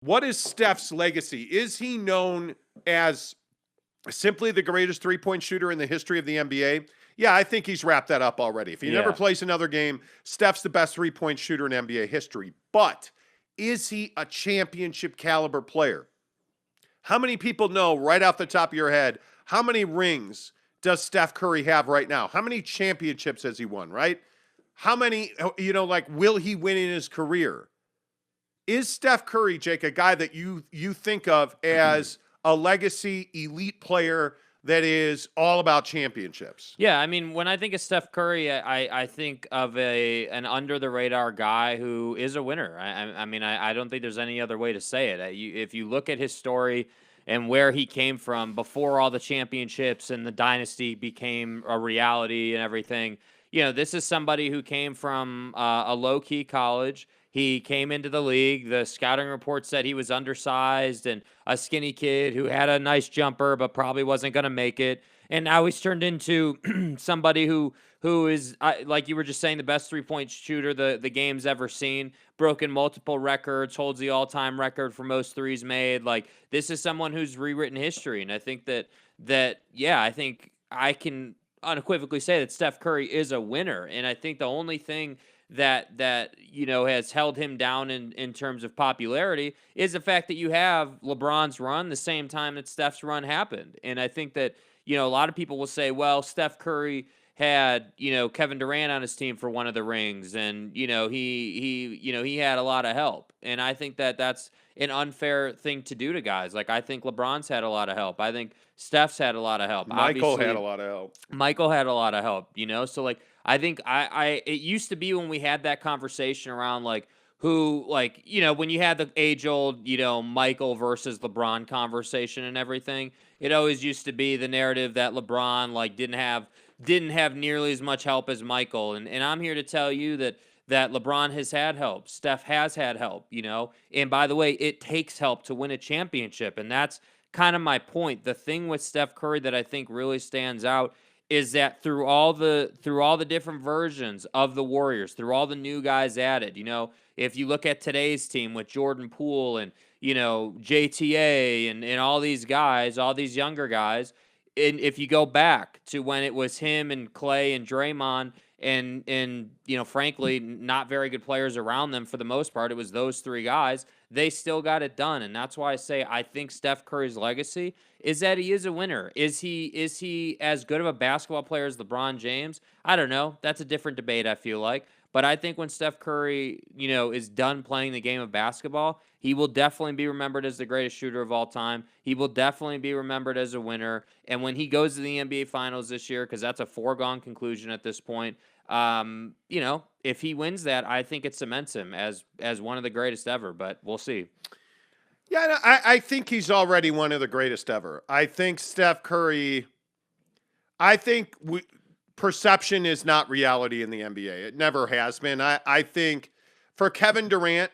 What is Steph's legacy? Is he known as simply the greatest three-point shooter in the history of the NBA? Yeah, I think he's wrapped that up already. If he never Yeah. plays another game, Steph's the best three-point shooter in NBA history. But is he a championship caliber player? How many people know right off the top of your head, how many rings does Steph Curry have right now? How many championships has he won, right? How many, like, will he win in his career? Is Steph Curry, Jake, a guy that you think of as a legacy elite player that is all about championships? Yeah, I mean, when I think of Steph Curry, I think of an under the radar guy who is a winner. I mean, I don't think there's any other way to say it. If you look at his story and where he came from before all the championships and the dynasty became a reality and everything, this is somebody who came from a low key college. He came into the league. The scouting report said he was undersized and a skinny kid who had a nice jumper, but probably wasn't going to make it. And now he's turned into somebody who is, like you were just saying, the best three-point shooter the game's ever seen, broken multiple records, holds the all-time record for most threes made. Like, this is someone who's rewritten history. And I think I think I can unequivocally say that Steph Curry is a winner. And I think the only thing that has held him down in terms of popularity is the fact that you have LeBron's run the same time that Steph's run happened. And I think that a lot of people will say, well, Steph Curry had, Kevin Durant on his team for one of the rings, and he had a lot of help. And I think that that's an unfair thing to do to guys. Like, I think LeBron's had a lot of help. I think Steph's had a lot of help. Michael Obviously, had a lot of help. Michael had a lot of help, So like, I think it used to be when we had that conversation around like who, like, when you had the age old, Michael versus LeBron conversation and everything, it always used to be the narrative that LeBron like didn't have nearly as much help as Michael. And I'm here to tell you that LeBron has had help. Steph has had help, And by the way, it takes help to win a championship. And that's kind of my point. The thing with Steph Curry that I think really stands out is that through all the different versions of the Warriors, through all the new guys added, if you look at today's team with Jordan Poole and, JTA and all these guys, all these younger guys, and if you go back to when it was him and Clay and Draymond and frankly, not very good players around them for the most part, it was those three guys, they still got it done. And that's why I say I think Steph Curry's legacy is that he is a winner. Is he as good of a basketball player as LeBron James? I don't know. That's a different debate, I feel like. But I think when Steph Curry, is done playing the game of basketball, he will definitely be remembered as the greatest shooter of all time. He will definitely be remembered as a winner. And when he goes to the NBA Finals this year, because that's a foregone conclusion at this point, if he wins that, I think it cements him as one of the greatest ever. But we'll see. Yeah, I think he's already one of the greatest ever. I think Steph Curry, perception is not reality in the NBA. It never has been. I think for Kevin Durant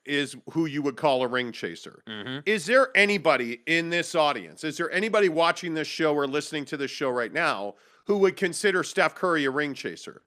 is who you would call a ring chaser. Mm-hmm. Is there anybody in this audience, is there anybody watching this show or listening to this show right now who would consider Steph Curry a ring chaser?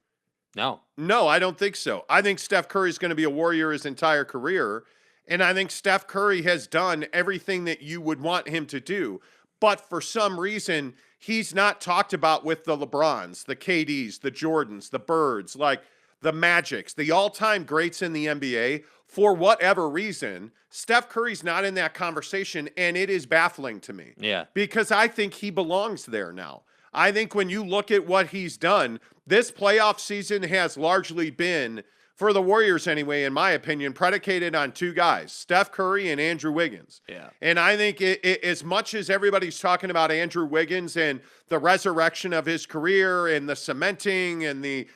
No. No, I don't think so. I think Steph Curry is going to be a Warrior his entire career. And I think Steph Curry has done everything that you would want him to do. But for some reason, he's not talked about with the LeBrons, the KDs, the Jordans, the Birds, like the Magics, the all-time greats in the NBA. For whatever reason, Steph Curry's not in that conversation, and it is baffling to me. Yeah. Because I think he belongs there now. I think when you look at what he's done, this playoff season has largely been, for the Warriors anyway, in my opinion, predicated on two guys, Steph Curry and Andrew Wiggins. Yeah. And I think as much as everybody's talking about Andrew Wiggins and the resurrection of his career and the cementing and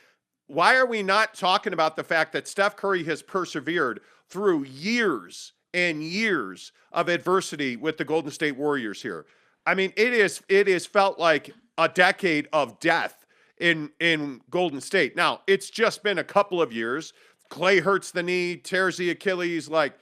why are we not talking about the fact that Steph Curry has persevered through years and years of adversity with the Golden State Warriors here? I mean, it is felt like a decade of death in Golden State. Now, it's just been a couple of years. Clay hurts the knee, tears the Achilles. Like,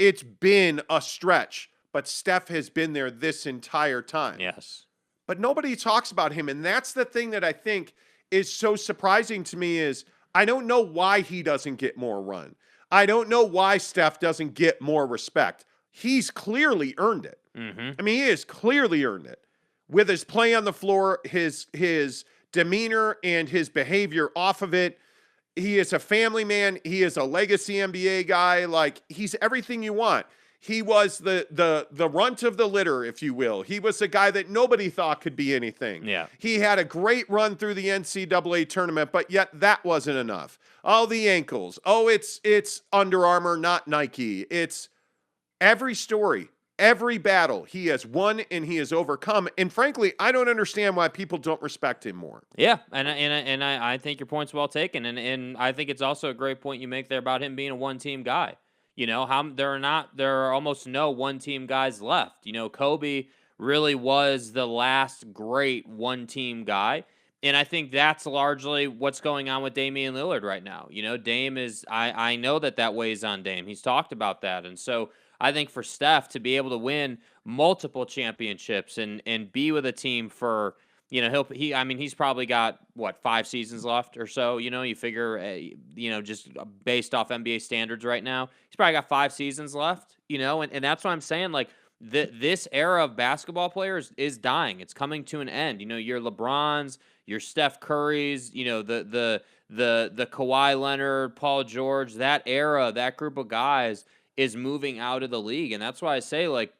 it's been a stretch, but Steph has been there this entire time. Yes. But nobody talks about him, and that's the thing that I think is so surprising to me is I don't know why he doesn't get more run. I don't know why Steph doesn't get more respect. He's clearly earned it. Mm-hmm. I mean, he has clearly earned it with his play on the floor, his demeanor, and his behavior off of it. He is a family man. He is a legacy NBA guy. Like, he's everything you want. He was the runt of the litter, if you will. He was a guy that nobody thought could be anything. Yeah. He had a great run through the NCAA tournament, but yet that wasn't enough. Oh, the ankles. Oh, it's Under Armour, not Nike. It's every story, every battle he has won and he has overcome. And frankly, I don't understand why people don't respect him more. Yeah, and I think your point's well taken, and I think it's also a great point you make there about him being a one-team guy. You know, there are almost no one-team guys left. You know, Kobe really was the last great one-team guy, and I think that's largely what's going on with Damian Lillard right now. You know, Dame is I know that weighs on Dame. He's talked about that, and so I think for Steph to be able to win multiple championships and be with a team for, you know, he's probably got what, 5 seasons left or so. You know, you figure, you know, just based off NBA standards right now, he's probably got 5 seasons left. You know, and that's what I'm saying. Like this era of basketball players is dying. It's coming to an end. You know, your LeBrons, your Steph Currys, you know, the Kawhi Leonard, Paul George, that era, that group of guys is moving out of the league, and that's why I say, like,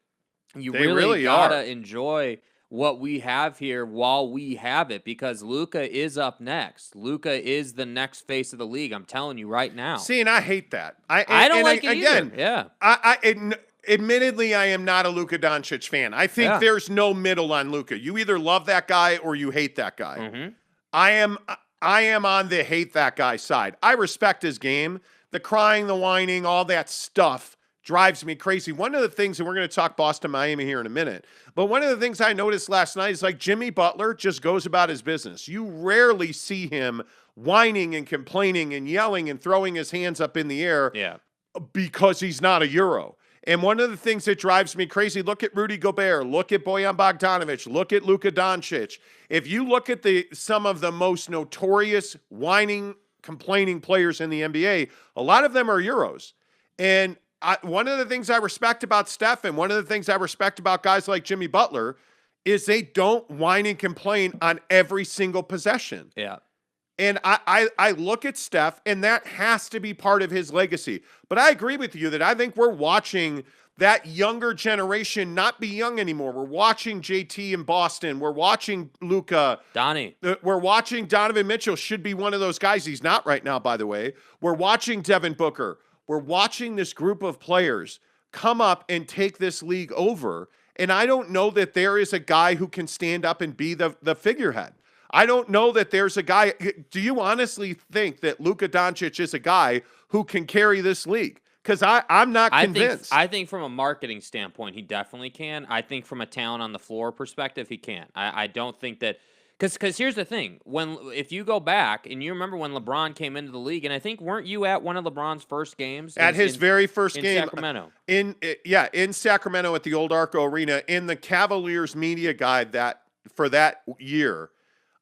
they really gotta enjoy what we have here while we have it, because Luka is up next. Luka is the next face of the league. I'm telling you right now. See, and I hate that. I don't like it either. Yeah. Admittedly, I am not a Luka Doncic fan. I think there's no middle on Luka. You either love that guy or you hate that guy. Mm-hmm. I am on the hate that guy side. I respect his game. The crying, the whining, all that stuff drives me crazy. One of the things, and we're going to talk Boston, Miami here in a minute, but one of the things I noticed last night is, like, Jimmy Butler just goes about his business. You rarely see him whining and complaining and yelling and throwing his hands up in the air because he's not a Euro. And one of the things that drives me crazy, look at Rudy Gobert, look at Bojan Bogdanovic, look at Luka Doncic. If you look at some of the most notorious whining, complaining players in the NBA, a lot of them are Euros. And one of the things I respect about Steph, and one of the things I respect about guys like Jimmy Butler, is they don't whine and complain on every single possession. Yeah. And I look at Steph, and that has to be part of his legacy. But I agree with you that I think we're watching that younger generation not be young anymore. We're watching JT in Boston. We're watching Luka. Donnie. We're watching Donovan Mitchell, should be one of those guys. He's not right now, by the way. We're watching Devin Booker. We're watching this group of players come up and take this league over. And I don't know that there is a guy who can stand up and be the figurehead. I don't know that there's a guy. Do you honestly think that Luka Doncic is a guy who can carry this league? Because I'm not convinced. I think from a marketing standpoint, he definitely can. I think from a talent on the floor perspective, he can't. I don't think that. Because here's the thing. If you go back, and you remember when LeBron came into the league, and I think, weren't you at one of LeBron's first games? At his very first game. In Sacramento. In Sacramento at the old Arco Arena, in the Cavaliers media guide for that year.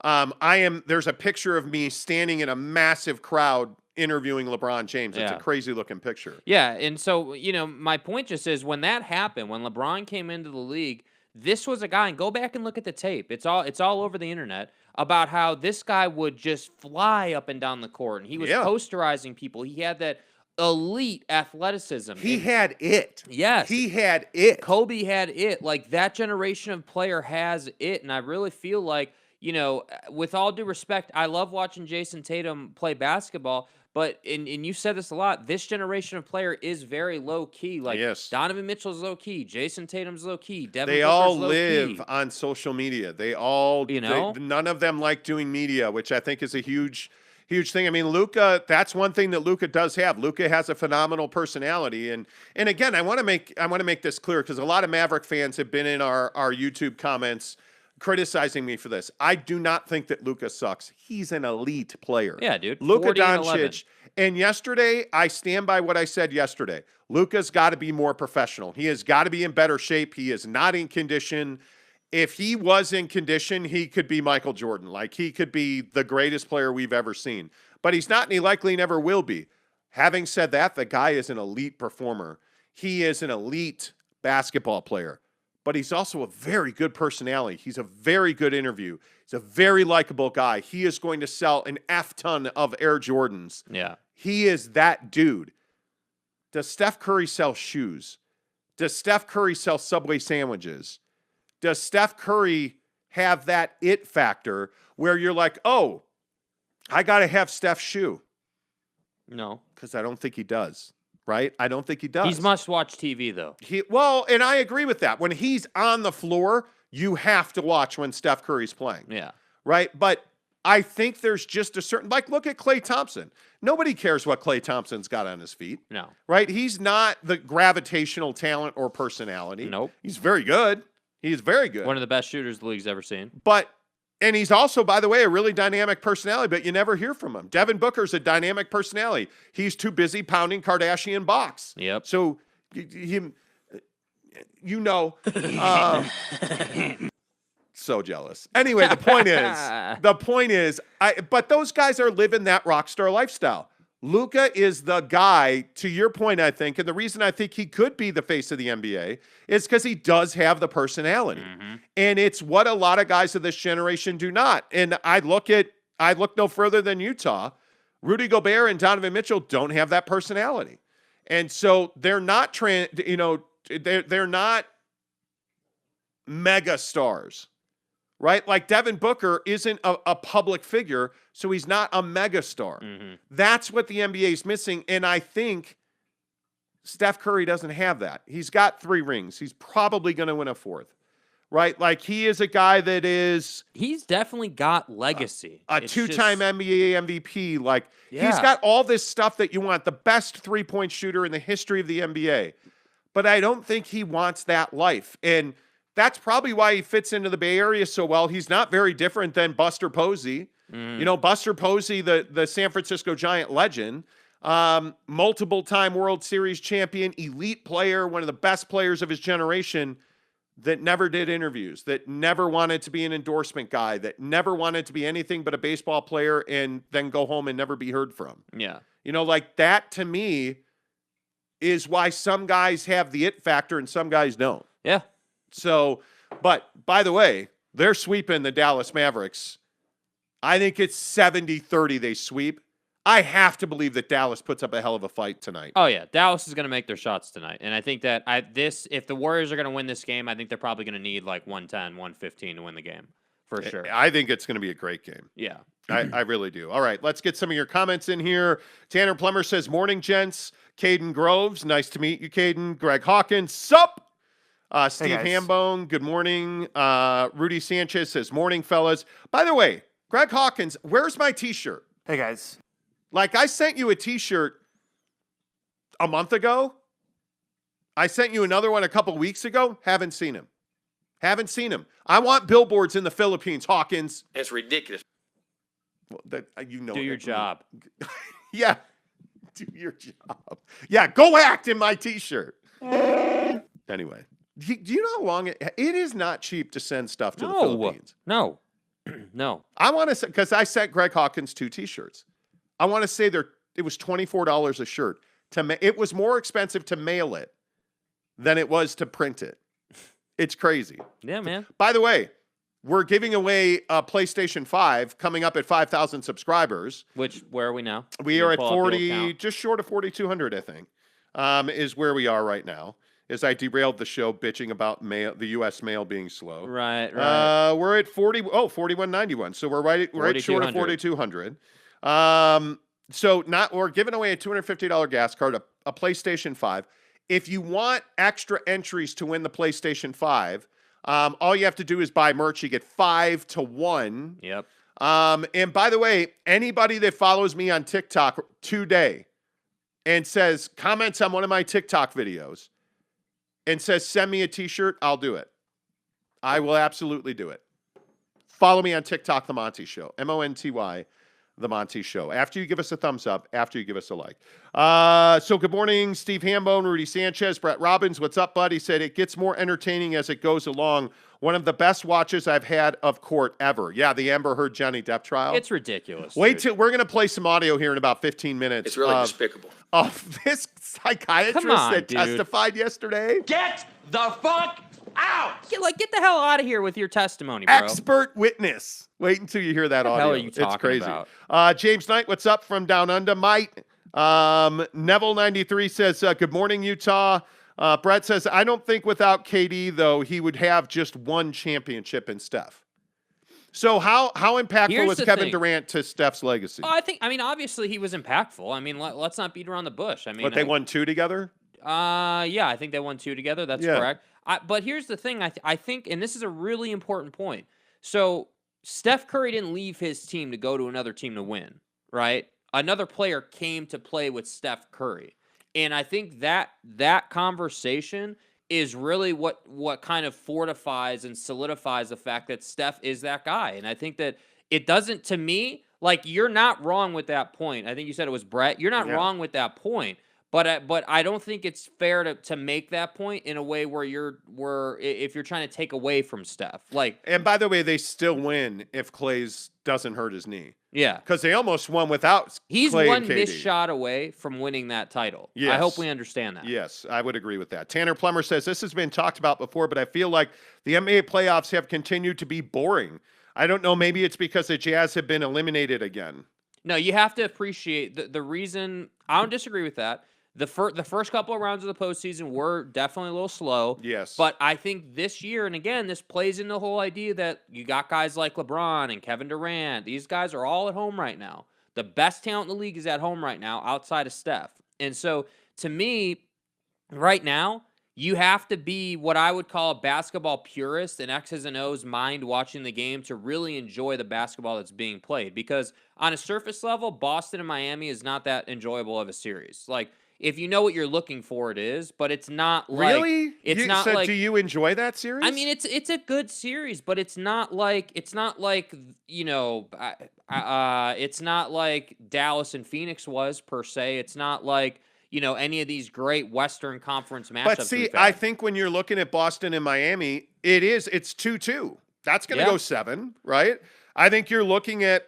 There's a picture of me standing in a massive crowd interviewing LeBron James. It's a crazy looking picture. Yeah. And so, you know, my point just is, when that happened, when LeBron came into the league, this was a guy, and go back and look at the tape. It's all over the internet about how this guy would just fly up and down the court, and he was posterizing people. He had that elite athleticism. He had it. Yes. He had it. Kobe had it. Like, that generation of player has it. And I really feel like, you know, with all due respect, I love watching Jason Tatum play basketball, but, and you said this a lot, this generation of player is very low-key. Like, Donovan Mitchell's low-key, Jason Tatum's low-key, Devin Booker's all low-key. live on social media. They all, you know, none of them like doing media, which I think is a huge thing. I mean, Luka, that's one thing that Luka does have. Luka has a phenomenal personality. And again, I want to make this clear, because a lot of Maverick fans have been in our YouTube comments criticizing me for this. I do not think that Luka sucks. He's an elite player. Yeah, dude. Luka Doncic. And yesterday, I stand by what I said yesterday. Luka's got to be more professional. He has got to be in better shape. He is not in condition. If he was in condition, he could be Michael Jordan. Like, he could be the greatest player we've ever seen. But he's not, and he likely never will be. Having said that, the guy is an elite performer. He is an elite basketball player, but he's also a very good personality. He's a very good interview. He's a very likable guy. He is going to sell an F ton of Air Jordans. Yeah. He is that dude. Does Steph Curry sell shoes? Does Steph Curry sell Subway sandwiches? Does Steph Curry have that it factor where you're like, oh, I got to have Steph's shoe? No. Because I don't think he does, right? I don't think he does. He's must-watch TV, though. Well, and I agree with that. When he's on the floor, you have to watch when Steph Curry's playing. Yeah. Right? But I think there's just a certain, like, look at Klay Thompson. Nobody cares what Klay Thompson's got on his feet. No. Right? He's not the gravitational talent or personality. Nope. He's very good. He's very good. One of the best shooters the league's ever seen. And he's also, by the way, a really dynamic personality, but you never hear from him. Devin Booker's a dynamic personality. He's too busy pounding Kardashian box. Yep. So, so jealous. Anyway, the point is, but those guys are living that rock star lifestyle. Luka is the guy, to your point, I think, and the reason I think he could be the face of the NBA is because he does have the personality. Mm-hmm. And it's what a lot of guys of this generation do not. And I look no further than Utah. Rudy Gobert and Donovan Mitchell don't have that personality. And so they're not they're not mega stars. Right? Like Devin Booker isn't a public figure, so he's not a megastar. Mm-hmm. That's what the NBA is missing. And I think Steph Curry doesn't have that. He's got 3 rings. He's probably going to win a 4th. Right? Like he is a guy that is... He's definitely got legacy. A 2-time NBA MVP. Like yeah. He's got all this stuff that you want. The best 3-point shooter in the history of the NBA. But I don't think he wants that life. And that's probably why he fits into the Bay Area so well. He's not very different than Buster Posey. Mm. Buster Posey, the San Francisco Giant legend, multiple-time World Series champion, elite player, one of the best players of his generation that never did interviews, that never wanted to be an endorsement guy, that never wanted to be anything but a baseball player and then go home and never be heard from. Yeah. Like that to me is why some guys have the it factor and some guys don't. Yeah. So, but by the way, they're sweeping the Dallas Mavericks. I think it's 70-30 they sweep. I have to believe that Dallas puts up a hell of a fight tonight. Oh, yeah. Dallas is going to make their shots tonight. And I think that if the Warriors are going to win this game, I think they're probably going to need like 110, 115 to win the game. For sure. I think it's going to be a great game. Yeah. I really do. All right, let's get some of your comments in here. Tanner Plummer says, morning, gents. Caden Groves, nice to meet you, Caden. Greg Hawkins, sup? Steve Hambone, good morning. Rudy Sanchez says, morning, fellas. By the way, Greg Hawkins, where's my t-shirt? Hey, guys. Like, I sent you a t-shirt a month ago. I sent you another one a couple weeks ago. Haven't seen him. I want billboards in the Philippines, Hawkins. It's ridiculous. Well, do your job. Yeah, do your job. Yeah, go act in my t-shirt. Anyway. Do you know how long it is not cheap to send stuff to the Philippines? No. No. I want to say, because I sent Greg Hawkins 2 t-shirts. I want to say it was $24 a shirt. It was more expensive to mail it than it was to print it. It's crazy. Yeah, man. By the way, we're giving away a PlayStation 5 coming up at 5,000 subscribers. Where are we now? We are at 40, just short of 4,200, I think, is where we are right now. As I derailed the show bitching about the U.S. mail being slow. Right. We're at 4191. So we're right short of 4,200. We're giving away a $250 gas card, a PlayStation 5. If you want extra entries to win the PlayStation 5, all you have to do is buy merch. You get 5 to 1. Yep. And by the way, anybody that follows me on TikTok today and comments on one of my TikTok videos, and says, send me a t-shirt, I'll do it. I will absolutely do it. Follow me on TikTok, The Monty Show, MONTY. The Monty Show. After you give us a thumbs up, after you give us a like. So good morning, Steve Hambone, Rudy Sanchez, Brett Robbins. What's up, bud? He said, it gets more entertaining as it goes along. One of the best watches I've had of court ever. Yeah, the Amber Heard Johnny Depp trial. It's ridiculous. Wait till we're going to play some audio here in about 15 minutes. It's really despicable. Of this psychiatrist that testified yesterday. Get the fuck out! Get the hell out of here with your testimony, bro. Expert witness. Wait until you hear that audio. What the hell are you talking it's crazy. about? James Knight, what's up from down under? Mike. Neville93 says, good morning, Utah. Brett says, I don't think without KD, though, he would have just one championship in Steph. So how impactful was Kevin Durant to Steph's legacy? I mean, obviously he was impactful. I mean, let's not beat around the bush. I mean, But they won 2 together? Yeah, I think they won 2 together. That's correct. But here's the thing. I think, and this is a really important point. So Steph Curry didn't leave his team to go to another team to win, right? Another player came to play with Steph Curry. And I think that conversation is really what kind of fortifies and solidifies the fact that Steph is that guy. And I think that it doesn't, to me, like, you're not wrong with that point. I think you said it was Brett. You're not wrong with that point. But I don't think it's fair to make that point in a way where if you're trying to take away from Steph. And by the way, they still win if Clay's doesn't hurt his knee. Yeah. Because they almost won without He's Clay one and KD. missed shot away from winning that title. Yes. I hope we understand that. Yes, I would agree with that. Tanner Plummer says, this has been talked about before, but I feel like the NBA playoffs have continued to be boring. I don't know, maybe it's because the Jazz have been eliminated again. No, you have to appreciate the reason. I don't disagree with that. The first couple of rounds of the postseason were definitely a little slow. Yes. But I think this year, and again, this plays in the whole idea that you got guys like LeBron and Kevin Durant. These guys are all at home right now. The best talent in the league is at home right now outside of Steph. And so, to me, right now, you have to be what I would call a basketball purist in X's and O's mind watching the game to really enjoy the basketball that's being played. Because on a surface level, Boston and Miami is not that enjoyable of a series. Like, if you know what you're looking for, it is, but it's not like really. It's not like. Do you enjoy that series? I mean, it's a good series, but it's not like it's not like Dallas and Phoenix was per se. It's not like any of these great Western Conference matchups. But see, I think when you're looking at Boston and Miami, it's 2-2. That's going to go 7, right? I think you're looking at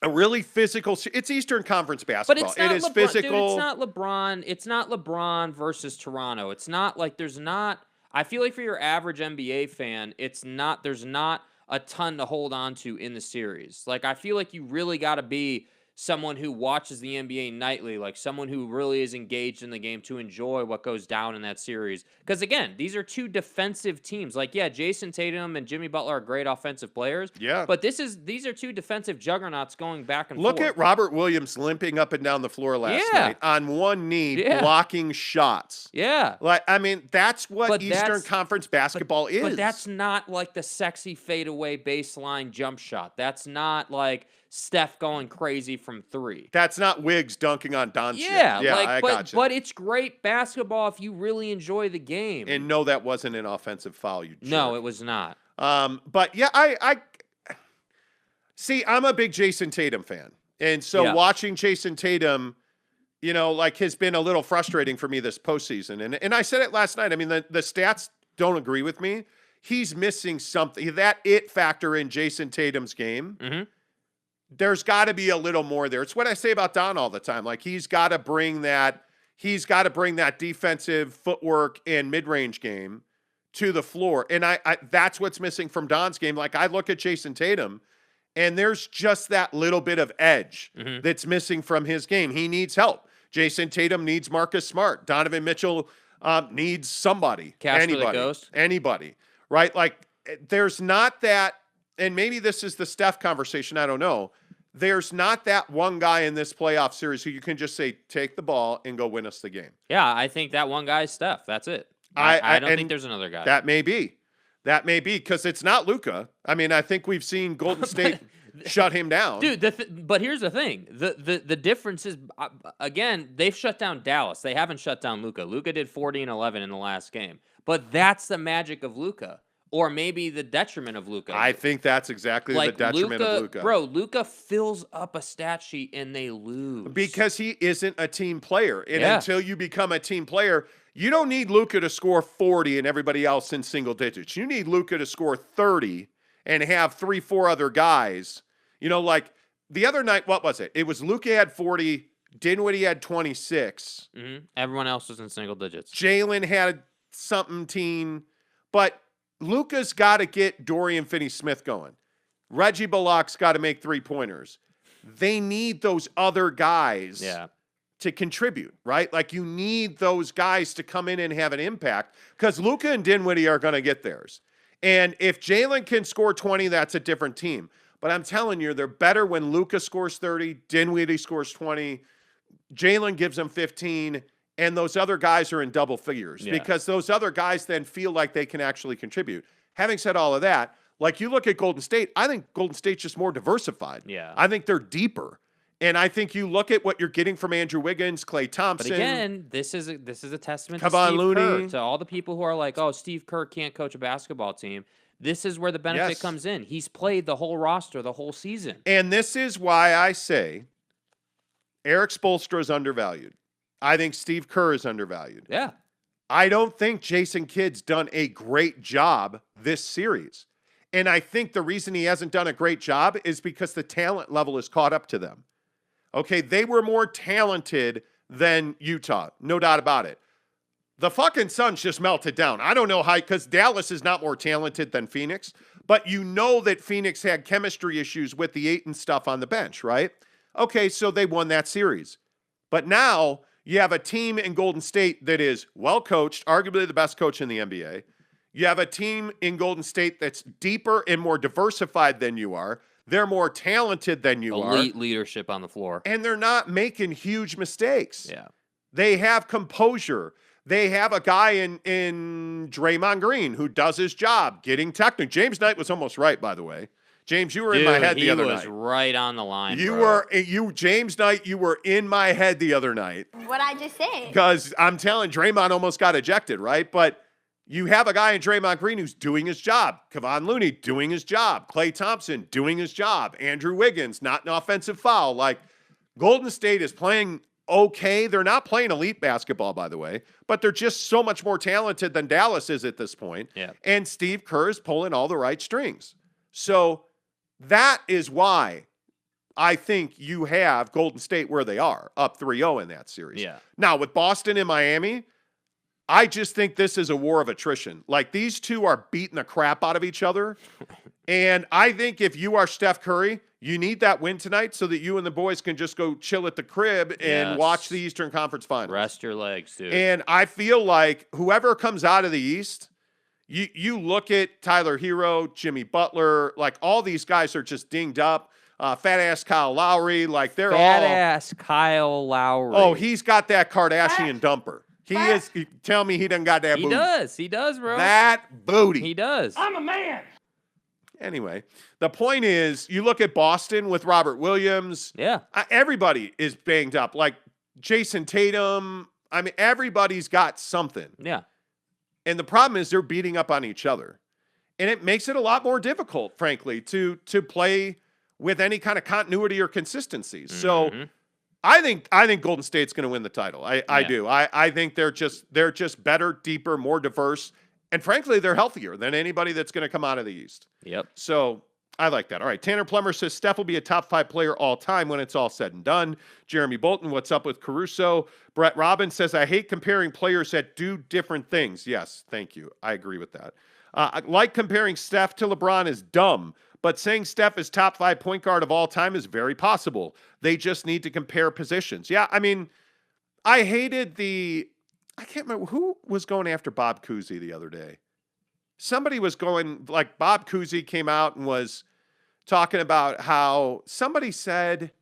a really physical. It's Eastern Conference basketball. But it's not it is LeBron, physical. Dude, it's not LeBron. It's not LeBron versus Toronto. It's not like there's not. I feel like for your average NBA fan, it's not. There's not a ton to hold on to in the series. Like, I feel like you really got to be someone who watches the NBA nightly, like someone who really is engaged in the game to enjoy what goes down in that series. Because again, these are two defensive teams. Like, yeah, Jason Tatum and Jimmy Butler are great offensive players. Yeah. But these are two defensive juggernauts going back and forth. Look at Robert Williams limping up and down the floor last night on one knee, blocking shots. Yeah. Like, I mean, that's what Eastern Conference basketball is. But that's not like the sexy fadeaway baseline jump shot. That's not like Steph going crazy from 3. That's not Wiggs dunking on Doncic. Yeah, I gotcha. But it's great basketball if you really enjoy the game. And no, that wasn't an offensive foul. No, it was not. But yeah, I see. I'm a big Jason Tatum fan, and so watching Jason Tatum, has been a little frustrating for me this postseason. And I said it last night. I mean, the stats don't agree with me. He's missing something. That it factor in Jason Tatum's game. Mm-hmm. There's got to be a little more there. It's what I say about Don all the time. Like, he's got to bring that defensive footwork and mid-range game to the floor. And I that's what's missing from Don's game. Like, I look at Jason Tatum, and there's just that little bit of edge that's missing from his game. He needs help. Jason Tatum needs Marcus Smart. Donovan Mitchell needs somebody. Anybody. Right? Like, there's not that, and maybe this is the Steph conversation, I don't know. There's not that one guy in this playoff series who you can just say, take the ball and go win us the game. Yeah, I think that one guy is Steph. That's it. I don't think there's another guy. That may be because it's not Luka. I mean, I think we've seen Golden State shut him down. Dude, but here's the thing. The difference is, again, they've shut down Dallas. They haven't shut down Luka. Luka did 40 and 11 in the last game. But that's the magic of Luka. or maybe the detriment of Luka. I think that's exactly the detriment of Luka. Bro, Luka fills up a stat sheet and they lose. Because he isn't a team player. And until you become a team player, you don't need Luka to score 40 and everybody else in single digits. You need Luka to score 30 and have 3-4 other guys. Like the other night, what was it? It was Luka had 40, Dinwiddie had 26. Mm-hmm. Everyone else was in single digits. Jalen had something teen. But Luka's got to get Dorian Finney-Smith going. Reggie Bullock's got to make three-pointers. They need those other guys to contribute, right? Like you need those guys to come in and have an impact because Luka and Dinwiddie are going to get theirs. And if Jalen can score 20, that's a different team. But I'm telling you, they're better when Luka scores 30, Dinwiddie scores 20, Jalen gives them 15, and those other guys are in double figures because those other guys then feel like they can actually contribute. Having said all of that, like you look at Golden State, I think Golden State's just more diversified. Yeah. I think they're deeper. And I think you look at what you're getting from Andrew Wiggins, Klay Thompson. But again, this is a testament Kevon to Steve Looney. Kerr, to all the people who are like, oh, Steve Kerr can't coach a basketball team. This is where the benefit comes in. He's played the whole roster the whole season. And this is why I say Eric Spoelstra is undervalued. I think Steve Kerr is undervalued. Yeah. I don't think Jason Kidd's done a great job this series. And I think the reason he hasn't done a great job is because the talent level is caught up to them. Okay, they were more talented than Utah, no doubt about it. The fucking Suns just melted down. I don't know how, because Dallas is not more talented than Phoenix, but you know that Phoenix had chemistry issues with the Ayton stuff on the bench, right? Okay, so they won that series. But now you have a team in Golden State that is well coached, arguably the best coach in the NBA. You have a team in Golden State that's deeper and more diversified than you are. They're more talented than you are. Elite leadership on the floor. And they're not making huge mistakes. Yeah. They have composure. They have a guy in Draymond Green who does his job, getting technical. James Knight was almost right, by the way. James, you were in my head the other night. He was right on the line, James Knight, you were in my head the other night. What I just said. Because I'm telling Draymond almost got ejected, right? But you have a guy in Draymond Green who's doing his job. Kevon Looney doing his job. Klay Thompson doing his job. Andrew Wiggins, not an offensive foul. Like, Golden State is playing okay. They're not playing elite basketball, by the way, but they're just so much more talented than Dallas is at this point. Yeah. And Steve Kerr is pulling all the right strings. So that is why I think you have Golden State where they are, up 3-0 in that series. Yeah. Now, with Boston and Miami, I just think this is a war of attrition. Like, these two are beating the crap out of each other. And I think if you are Steph Curry, you need that win tonight so that you and the boys can just go chill at the crib and watch the Eastern Conference Finals. Rest your legs, dude. And I feel like whoever comes out of the East, you look at Tyler Hero, Jimmy Butler, like all these guys are just dinged up. Fat-ass Kyle Lowry, like they're all... Fat-ass Kyle Lowry. Oh, he's got that Kardashian dumper. Tell me he done got that booty. He does, bro. That booty. He does. I'm a man. Anyway, the point is, you look at Boston with Robert Williams. Yeah. Everybody is banged up. Like Jason Tatum. I mean, everybody's got something. Yeah. And the problem is they're beating up on each other. And it makes it a lot more difficult, frankly, to play with any kind of continuity or consistency. So I think Golden State's going to win the title. I do. I think they're just better, deeper, more diverse, and frankly, they're healthier than anybody that's going to come out of the East. Yep. So I like that. All right. Tanner Plummer says Steph will be a top 5 player all time when it's all said and done. Jeremy Bolton, what's up with Caruso? Brett Robbins says, I hate comparing players that do different things. Yes, thank you. I agree with that. Like comparing Steph to LeBron is dumb, but saying Steph is top 5 point guard of all time is very possible. They just need to compare positions. Yeah, I mean, I can't remember who was going after Bob Cousy the other day. Somebody was going, like Bob Cousy came out and was talking about how somebody said,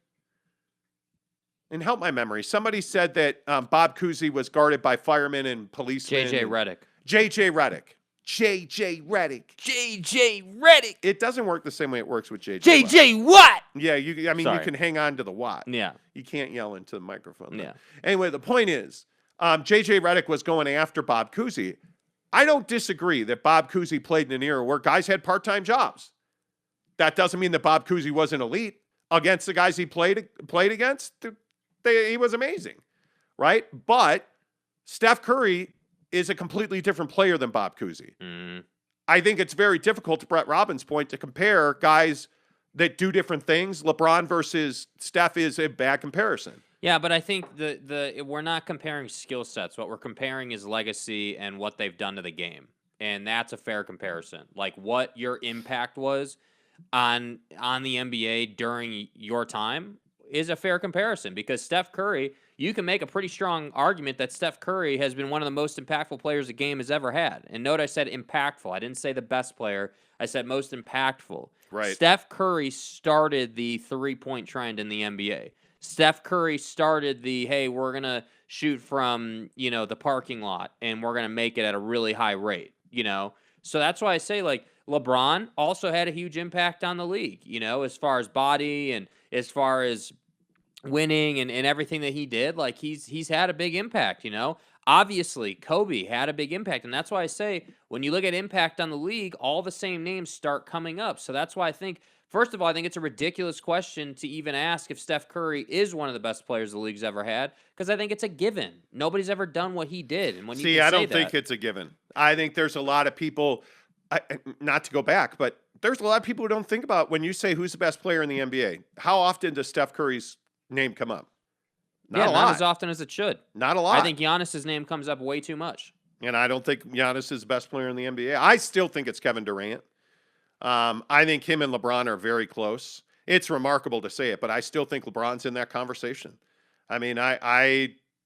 and help my memory, somebody said that Bob Cousy was guarded by firemen and policemen. JJ Redick. JJ Redick. It doesn't work the same way it works with JJ. JJ what? Yeah, you can hang on to the Watt. Yeah. You can't yell into the microphone. Yeah. Anyway, the point is, JJ Redick was going after Bob Cousy. I don't disagree that Bob Cousy played in an era where guys had part-time jobs. That doesn't mean that Bob Cousy wasn't elite. Against the guys he played against, he was amazing, right? But Steph Curry is a completely different player than Bob Cousy. I think it's very difficult, to Brett Robbins' point, to compare guys that do different things. LeBron versus Steph is a bad comparison. Yeah, but I think we're not comparing skill sets. What we're comparing is legacy and what they've done to the game, and that's a fair comparison. Like what your impact was on the NBA during your time is a fair comparison, because Steph Curry, you can make a pretty strong argument that Steph Curry has been one of the most impactful players the game has ever had. And note I said impactful. I didn't say the best player. I said most impactful. Right. Steph Curry started the three-point trend in the NBA. Steph Curry started the, hey, we're going to shoot from, the parking lot and we're going to make it at a really high rate, So that's why I say, like, LeBron also had a huge impact on the league, as far as body and as far as winning and everything that he did. Like, he's had a big impact, Obviously, Kobe had a big impact, and that's why I say when you look at impact on the league, all the same names start coming up. So that's why I think, first of all, I think it's a ridiculous question to even ask if Steph Curry is one of the best players the league's ever had, because I think it's a given. Nobody's ever done what he did. And when I don't think it's a given. I think there's a lot of people, not to go back, but there's a lot of people who don't think about when you say who's the best player in the NBA. How often does Steph Curry's name come up? Not as often as it should. Not a lot. I think Giannis's name comes up way too much. And I don't think Giannis is the best player in the NBA. I still think it's Kevin Durant. I think him and LeBron are very close. It's remarkable to say it, but I still think LeBron's in that conversation. I mean,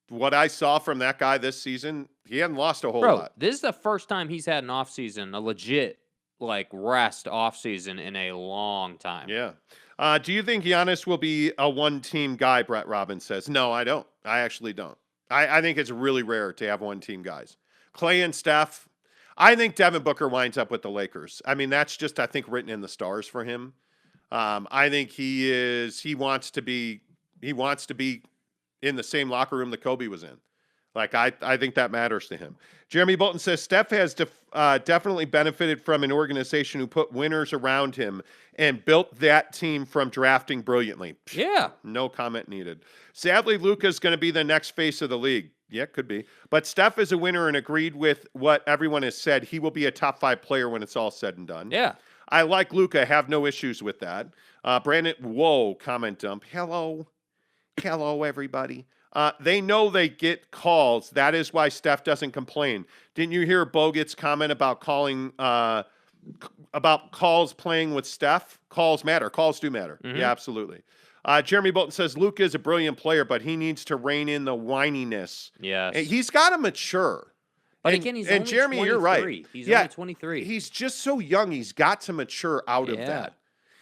what I saw from that guy this season, he hadn't lost a whole lot. This is the first time he's had an offseason, a legit rest offseason in a long time. Yeah. Do you think Giannis will be a one-team guy, Brett Robbins says? No, I don't. I actually don't. I think it's really rare to have one-team guys. Clay and Steph, I think Devin Booker winds up with the Lakers. I mean, that's just, I think, written in the stars for him. I think he wants to be in the same locker room that Kobe was in. I think that matters to him. Jeremy Bolton says Steph has definitely benefited from an organization who put winners around him and built that team from drafting brilliantly. Yeah. No comment needed. Sadly, Luka's going to be the next face of the league. Yeah, could be. But Steph is a winner and agreed with what everyone has said. He will be a top 5 player when it's all said and done. Yeah. I like Luka. Have no issues with that. Brandon, comment dump. Hello, everybody. They know they get calls. That is why Steph doesn't complain. Didn't you hear Bogut's comment about calls playing with Steph? Calls matter. Calls do matter. Mm-hmm. Yeah, absolutely. Jeremy Bolton says Luka is a brilliant player, but he needs to rein in the whininess. Yes. He's got to mature. But again, he's only Jeremy, 23. You're right. He's only 23. He's just so young. He's got to mature out of that.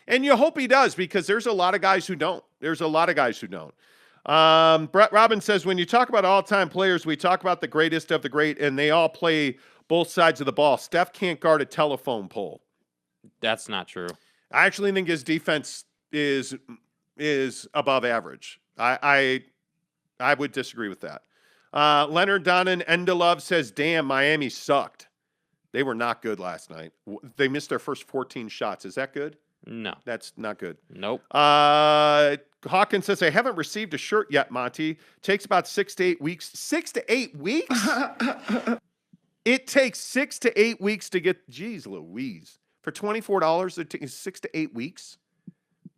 And you hope he does, because there's a lot of guys who don't. Brett Robbins says, when you talk about all-time players, we talk about the greatest of the great, and they all play both sides of the ball. Steph can't guard a telephone pole. That's not true. I actually think his defense is above average. I would disagree with that. Leonard Donnan Endelove says, damn, Miami sucked. They were not good last night. They missed their first 14 shots. Is that good? No. That's not good. Nope. Hawkins says, I haven't received a shirt yet, Monty. Takes about 6 to 8 weeks. 6 to 8 weeks? It takes 6 to 8 weeks to get, geez Louise. For $24, it takes 6 to 8 weeks?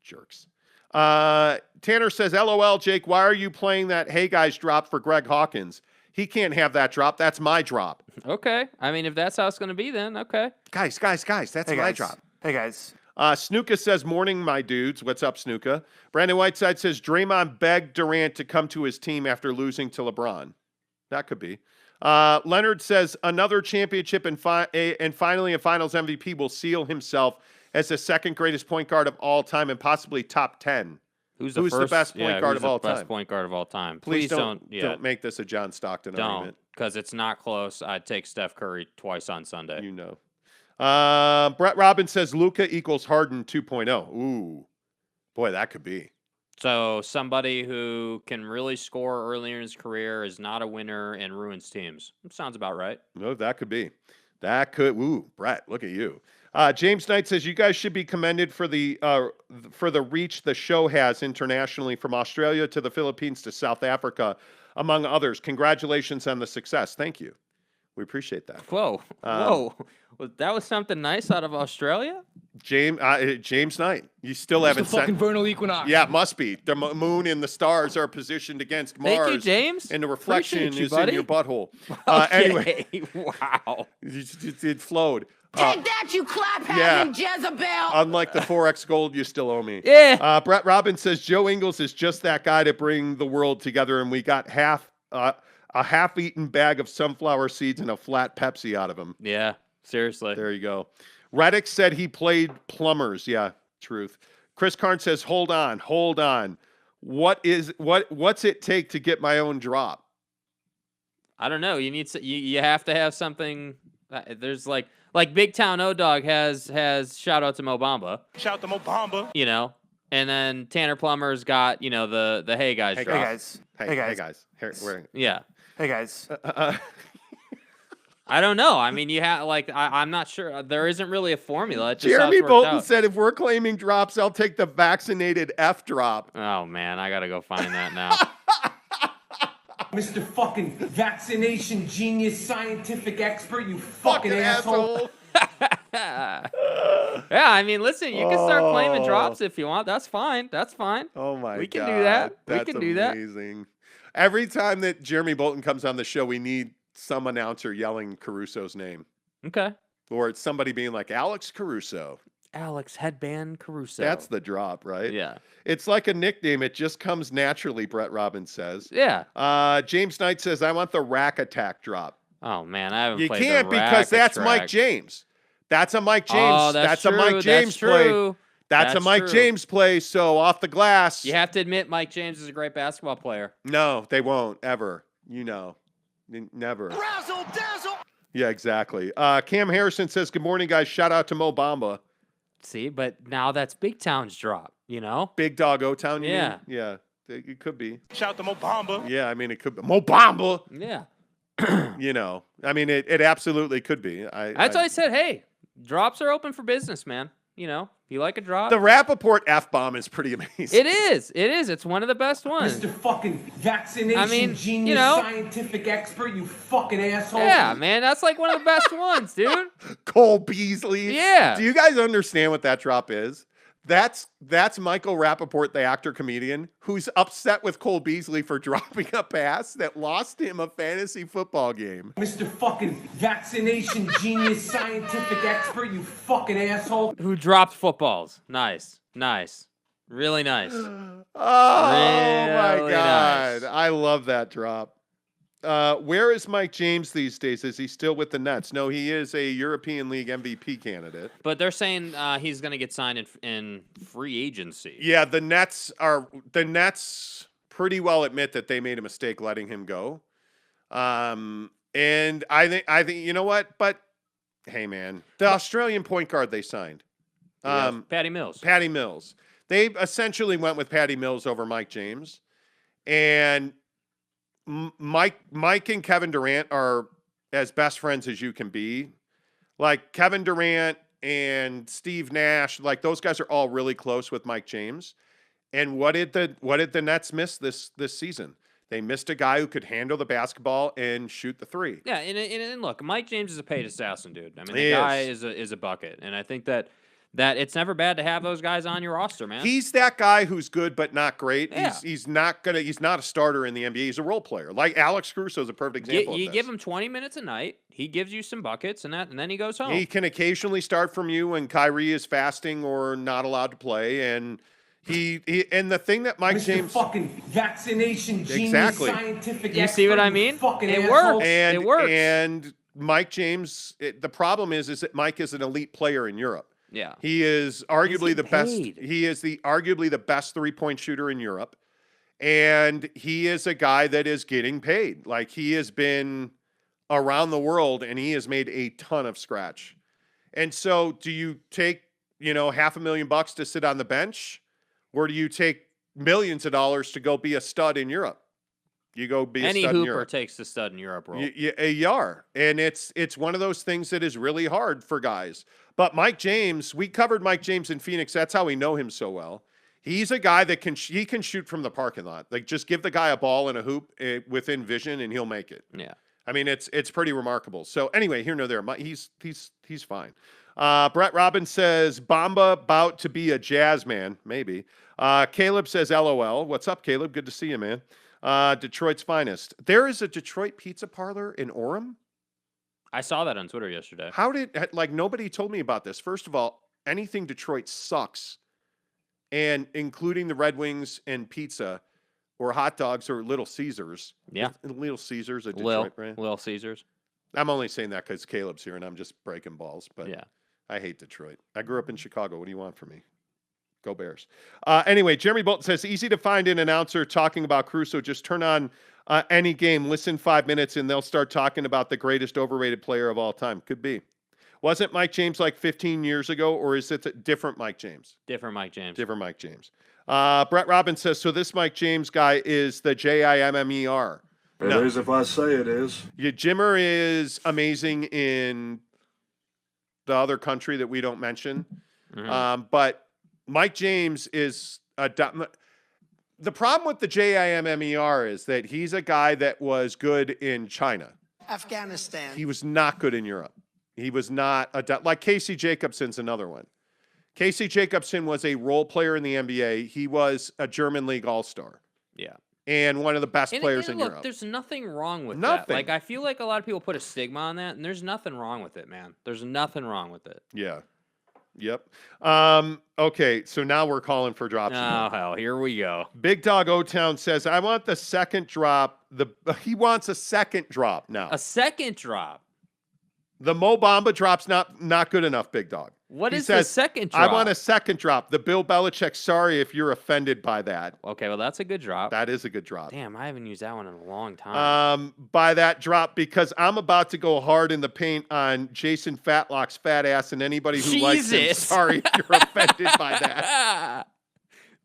Jerks. Tanner says, LOL, Jake, why are you playing that Hey Guys drop for Greg Hawkins? He can't have that drop. That's my drop. Okay. I mean, if that's how it's going to be, then okay. Guys, that's my drop. Hey, guys. Snuka says, morning, my dudes. What's up, Snuka? Brandon Whiteside says, Draymond begged Durant to come to his team after losing to LeBron. That could be. Leonard says, another championship and finally a finals MVP will seal himself as the second greatest point guard of all time and possibly top 10. Who's the best point guard of all time? Best point guard of all time. Please don't make this a John Stockton argument. Because it's not close. I'd take Steph Curry twice on Sunday. You know. Brett Robbins says Luka equals Harden 2.0. Ooh, boy, that could be. So somebody who can really score earlier in his career is not a winner and ruins teams. Sounds about right. No, that could be. That could. Ooh, Brett, look at you. James Knight says you guys should be commended for the reach the show has internationally, from Australia to the Philippines to South Africa, among others. Congratulations on the success. Thank you. We appreciate that. Whoa. That was something nice out of Australia? James Knight. You still haven't the fucking vernal equinox. Yeah, it must be. The moon and the stars are positioned against Mars. Thank you, James. And the reflection Appreciate you, is buddy. in your butthole. Okay. Anyway. Wow. It flowed. Take that, you clap-having Jezebel! Unlike the 4X gold you still owe me. Yeah. Brett Robbins says Joe Ingles is just that guy to bring the world together, and we got a half-eaten bag of sunflower seeds and a flat Pepsi out of him. Yeah, seriously. There you go. Reddick said he played plumbers. Yeah, truth. Chris Karn says, hold on. What's it take to get my own drop? I don't know. You have to have something. There's like Big Town O-Dog has shout out to Mo Bamba. Shout out to Mo Bamba. You know, and then Tanner Plummer's got, the Hey Guys drop. Hey guys. Yeah. Hey guys. I don't know. I mean, you have I'm not sure. There isn't really a formula. It's just how Jeremy it's worked Bolton out. said if we're claiming drops, I'll take the vaccinated F drop. Oh man, I gotta go find that now. Mr. fucking vaccination genius scientific expert, you fucking asshole. Yeah, I mean, listen, you can start claiming drops if you want. That's fine. Oh my god. We can do that. That's We can do that. amazing. Every time that Jeremy Bolton comes on the show, we need some announcer yelling Caruso's name. Okay. Or it's somebody being like, Alex Caruso. Alex Headband Caruso. That's the drop, right? Yeah. It's like a nickname. It just comes naturally, Brett Robbins says. Yeah. James Knight says, I want the Rack Attack drop. Oh man, I haven't You played can't the because racket that's track. Mike James. That's a Mike James. Oh, that's a Mike true, James that's play. true. That's a That's Mike true. James play. So off the glass. You have to admit, Mike James is a great basketball player. No, they won't ever. Never. Razzle dazzle. Yeah, exactly. Cam Harrison says, good morning, guys. Shout out to Mo Bamba. See, but now that's Big Town's drop, Big Dog O-Town, you Yeah. mean? Yeah. It could be. Shout out to Mo Bamba. Yeah, I mean, it could be. Mo Bamba! Yeah. I mean, it absolutely could be. That's why I said, hey, drops are open for business, man. If you like a drop. The Rappaport F-bomb is pretty amazing. It is. It's one of the best ones. Mr. fucking vaccination genius scientific expert, you fucking asshole. Yeah, man, that's like one of the best ones, dude. Cole Beasley. Yeah. Do you guys understand what that drop is? That's Michael Rappaport, the actor-comedian, who's upset with Cole Beasley for dropping a pass that lost him a fantasy football game. Mr. fucking vaccination genius scientific expert, you fucking asshole. Who dropped footballs. Nice. Really nice. Oh, my Really God. nice. I love that drop. Where is Mike James these days? Is he still with the Nets? No, he is a European League MVP candidate. But they're saying he's going to get signed in free agency. Yeah, the Nets pretty well admit that they made a mistake letting him go. And I think you know what? But hey, man, the Australian point guard they signed, Patty Mills. Patty Mills. They essentially went with Patty Mills over Mike James, and Mike and Kevin Durant are as best friends as you can be. Like Kevin Durant and Steve Nash, like those guys are all really close with Mike James. And what did the Nets miss this season? They missed a guy who could handle the basketball and shoot the three. Yeah, and look, Mike James is a paid assassin, dude. I mean, He the guy is a bucket, and I think that it's never bad to have those guys on your roster, man. He's that guy who's good but not great. Yeah. He's not a starter in the NBA. He's a role player. Like Alex Caruso is a perfect example. You of give this. him 20 minutes a night, he gives you some buckets, and then he goes home. He can occasionally start from you when Kyrie is fasting or not allowed to play, and he and the thing that Mike Mr. James fucking vaccination genius Exactly. scientific You expert, see what I you mean? fucking It asshole. works. and It works. and Mike James. The problem is that Mike is an elite player in Europe. Yeah. He is arguably the getting best. paid. He is arguably the best 3-point shooter in Europe, and he is a guy that is getting paid. Like he has been around the world, and he has made a ton of scratch. And so, do you take $500,000 to sit on the bench, or do you take millions of dollars to go be a stud in Europe. You go be Any a stud in hooper Europe. takes the stud in Europe role. You are. And it's one of those things that is really hard for guys. But Mike James, we covered Mike James in Phoenix. That's how we know him so well. He's a guy that can shoot from the parking lot. Like, just give the guy a ball and a hoop within vision, and he'll make it. Yeah. I mean, it's pretty remarkable. So anyway, here nor there. He's fine. Brett Robbins says Bamba about to be a jazz man, maybe. Caleb says LOL. What's up, Caleb? Good to see you, man. Detroit's finest. There is a Detroit pizza parlor in Orem. I saw that on Twitter yesterday. How did nobody told me about this? First of all, anything Detroit sucks, and including the Red Wings and pizza, or hot dogs, or Little Caesars. Yeah, Little Caesars, a Detroit brand. Little Caesars. I'm only saying that because Caleb's here and I'm just breaking balls. But yeah, I hate Detroit. I grew up in Chicago. What do you want from me? Go Bears. Anyway, Jeremy Bolton says, easy to find an announcer talking about Caruso. Just turn on any game, listen 5 minutes, and they'll start talking about the greatest overrated player of all time. Could be. Wasn't Mike James like 15 years ago, or is it a different Mike James? Different Mike James. Different Mike James. Brett Robbins says, so this Mike James guy is the Jimmer. It is if I say it is. Yeah, Jimmer is amazing in the other country that we don't mention. Mm-hmm. But Mike James is the problem with the Jimmer is that he's a guy that was good in China. Afghanistan. He was not good in Europe. He was not like Casey Jacobson's another one. Casey Jacobson was a role player in the NBA. He was a German league all-star. Yeah. And one of the best players in look, Europe. There's nothing wrong with Nothing. that. Like, I feel like a lot of people put a stigma on that, and there's nothing wrong with it, man. There's nothing wrong with it. Yeah. Yep. Okay, so now we're calling for drops. Oh, hell, here we go. Big Dog O-Town says, I want the second drop. He wants a second drop now. A second drop? The Mo Bamba drop's not good enough, Big Dog. What He is says, the second drop? I want a second drop. The Bill Belichick, sorry if you're offended by that. Okay, well, that's a good drop. That is a good drop. Damn, I haven't used that one in a long time. By that drop, because I'm about to go hard in the paint on Jason Fatlock's fat ass, and anybody who likes him, sorry if you're offended by that.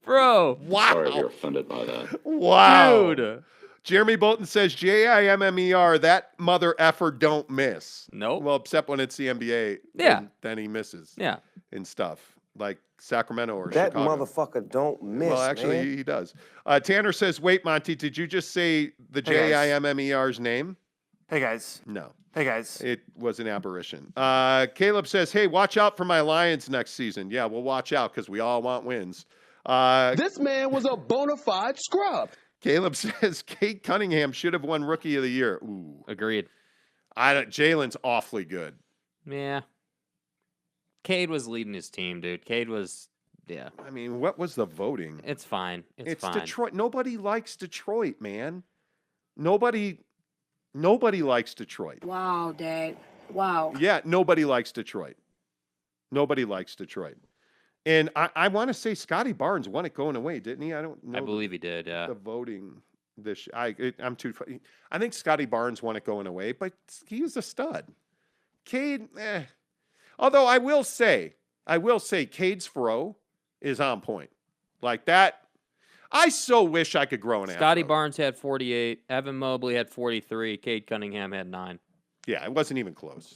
Bro. Wow. Sorry if you're offended by that. Wow. Dude. Jeremy Bolton says, Jimmer, that mother effer don't miss. Nope. Well, except when it's the NBA. Yeah. Then he misses. Yeah. And stuff. Like Sacramento or that Chicago. motherfucker don't miss. Well, actually, man. he does. Tanner says, wait, Monty, did you just say the Jimmer's name? Hey, guys. No. Hey, guys. It was an aberration. Caleb says, hey, watch out for my Lions next season. Yeah, we'll watch out because we all want wins. This man was a bona fide scrub. Caleb says, Kate Cunningham should have won Rookie of the Year. Ooh. Agreed. Jalen's awfully good. Yeah. Cade was leading his team, dude. Cade was, yeah. I mean, what was the voting? It's fine. It's fine. Detroit. Nobody likes Detroit, man. Nobody likes Detroit. Wow, Dad. Wow. Yeah, nobody likes Detroit. Nobody likes Detroit. And I want to say Scotty Barnes won it going away, didn't he? I don't know. I believe he did, yeah. The voting this I'm too. I think Scotty Barnes won it going away, but he was a stud. Cade, Although I will say, Cade's throw is on point. Like that. I so wish I could grow an Scotty afro. Barnes had 48. Evan Mobley had 43. Cade Cunningham had 9. Yeah, it wasn't even close.